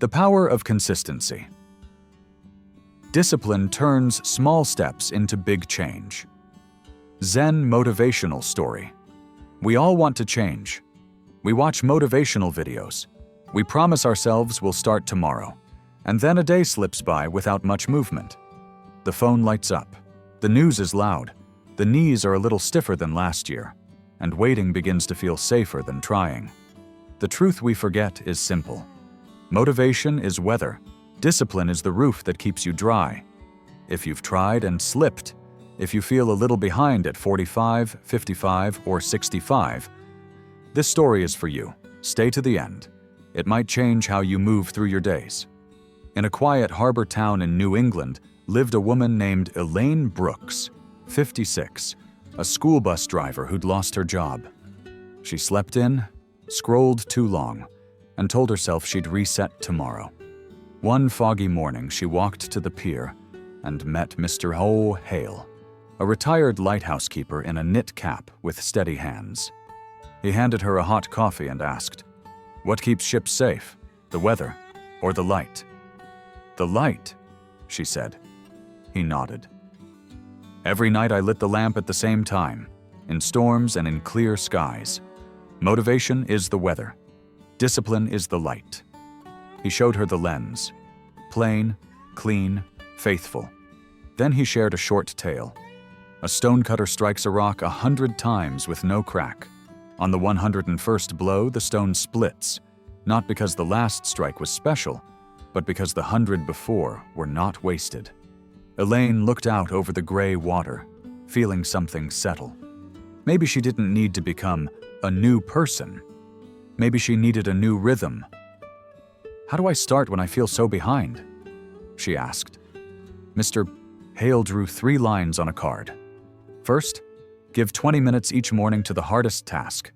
The power of consistency. Discipline turns small steps into big change. Zen Motivational story. We all want to change. We watch motivational videos. We promise ourselves we'll start tomorrow. And then a day slips by without much movement. The phone lights up. The news is loud. The knees are a little stiffer than last year. And waiting begins to feel safer than trying. The truth we forget is simple. Motivation is weather. Discipline is the roof that keeps you dry. If you've tried and slipped, if you feel a little behind at 45, 55, or 65, this story is for you. Stay to the end. It might change how you move through your days. In a quiet harbor town in New England lived a woman named Elaine Brooks, 56, a school bus driver who'd lost her job. She slept in, scrolled too long, and told herself she'd reset tomorrow. One foggy morning, she walked to the pier and met Mr. O. Hale, a retired lighthouse keeper in a knit cap with steady hands. He handed her a hot coffee and asked, "What keeps ships safe, the weather or the light?" "The light," she said. He nodded. "Every night I lit the lamp at the same time, in storms and in clear skies. Motivation is the weather. Discipline is the light." He showed her the lens. Plain, clean, faithful. Then he shared a short tale. A stonecutter strikes a rock 100 times with no crack. On the 101st blow, the stone splits, not because the last strike was special, but because the 100 before were not wasted. Elaine looked out over the gray water, feeling something settle. Maybe she didn't need to become a new person. Maybe she needed a new rhythm. "How do I start when I feel so behind?" she asked. Mr. Hale drew 3 lines on a card. First, give 20 minutes each morning to the hardest task.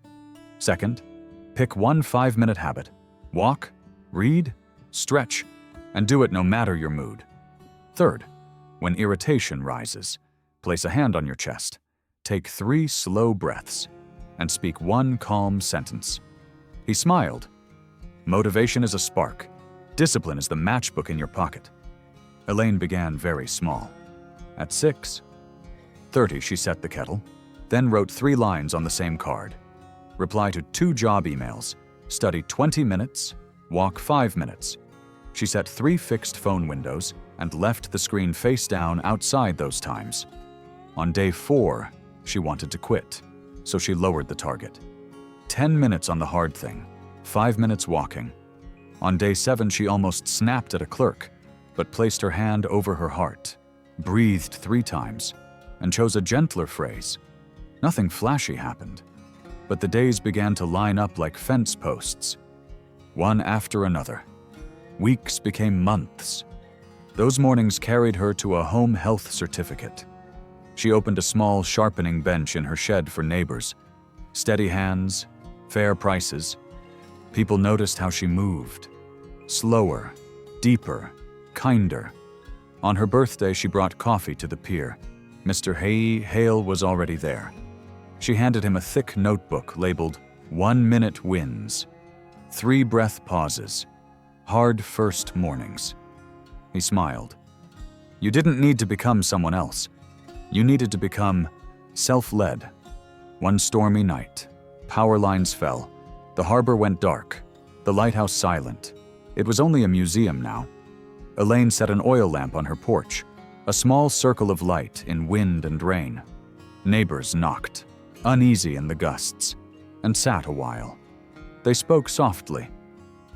Second, pick one 5-minute habit. Walk, read, stretch, and do it no matter your mood. Third, when irritation rises, place a hand on your chest, take 3 slow breaths, and speak 1 calm sentence. He smiled. Motivation is a spark. Discipline is the matchbook in your pocket. Elaine began very small. At 6:30, she set the kettle, then wrote 3 lines on the same card. Reply to 2 job emails. Study 20 minutes, walk 5 minutes. She set 3 fixed phone windows and left the screen face down outside those times. On day 4, she wanted to quit, so she lowered the target. 10 minutes on the hard thing, 5 minutes walking. On day 7, she almost snapped at a clerk, but placed her hand over her heart, breathed 3 times, and chose a gentler phrase. Nothing flashy happened, but the days began to line up like fence posts, one after another. Weeks became months. Those mornings carried her to a home health certificate. She opened a small sharpening bench in her shed for neighbors. Steady hands, fair prices. People noticed how she moved. Slower, deeper, kinder. On her birthday, she brought coffee to the pier. Mr. Hale was already there. She handed him a thick notebook labeled 1 minute wins, 3 breath pauses, hard first mornings. He smiled. You didn't need to become someone else. You needed to become self-led. One stormy night, power lines fell. The harbor went dark, the lighthouse silent. It was only a museum now. Elaine set an oil lamp on her porch, a small circle of light in wind and rain. Neighbors knocked, uneasy in the gusts, and sat a while. They spoke softly.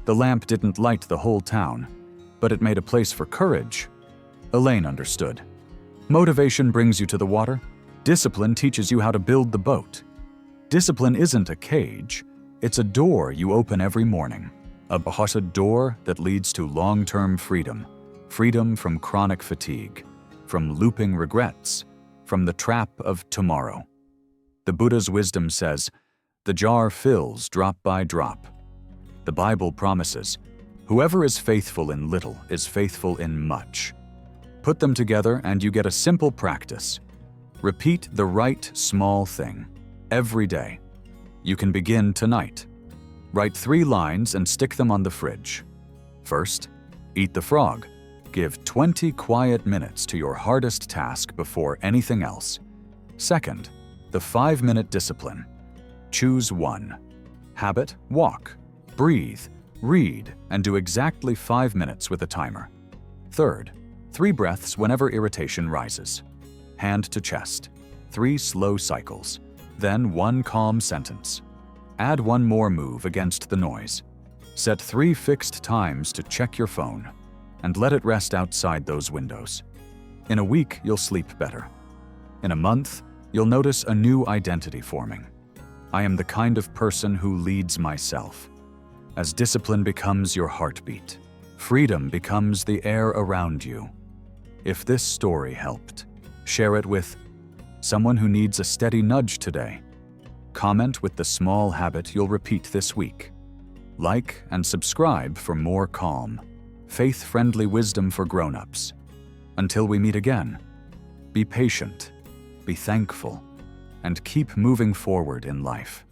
The lamp didn't light the whole town, but it made a place for courage. Elaine understood. Motivation brings you to the water. Discipline teaches you how to build the boat. Discipline isn't a cage. It's a door you open every morning. A door that leads to long-term freedom. Freedom from chronic fatigue, from looping regrets, from the trap of tomorrow. The Buddha's wisdom says, the jar fills drop by drop. The Bible promises, whoever is faithful in little is faithful in much. Put them together and you get a simple practice. Repeat the right small thing every day. You can begin tonight. Write 3 lines and stick them on the fridge. First, eat the frog. Give 20 quiet minutes to your hardest task before anything else. Second, the 5-minute discipline. Choose one. Habit: walk, breathe, read, and do exactly 5 minutes with a timer. Third, 3 breaths whenever irritation rises. Hand to chest, 3 slow cycles, then 1 calm sentence. Add 1 more move against the noise. Set 3 fixed times to check your phone, and let it rest outside those windows. In a week, you'll sleep better. In a month, you'll notice a new identity forming. I am the kind of person who leads myself. As discipline becomes your heartbeat, freedom becomes the air around you. If this story helped, share it with someone who needs a steady nudge today. Comment with the small habit you'll repeat this week. Like and subscribe for more calm, faith-friendly wisdom for grown-ups. Until we meet again, be patient, be thankful, and keep moving forward in life.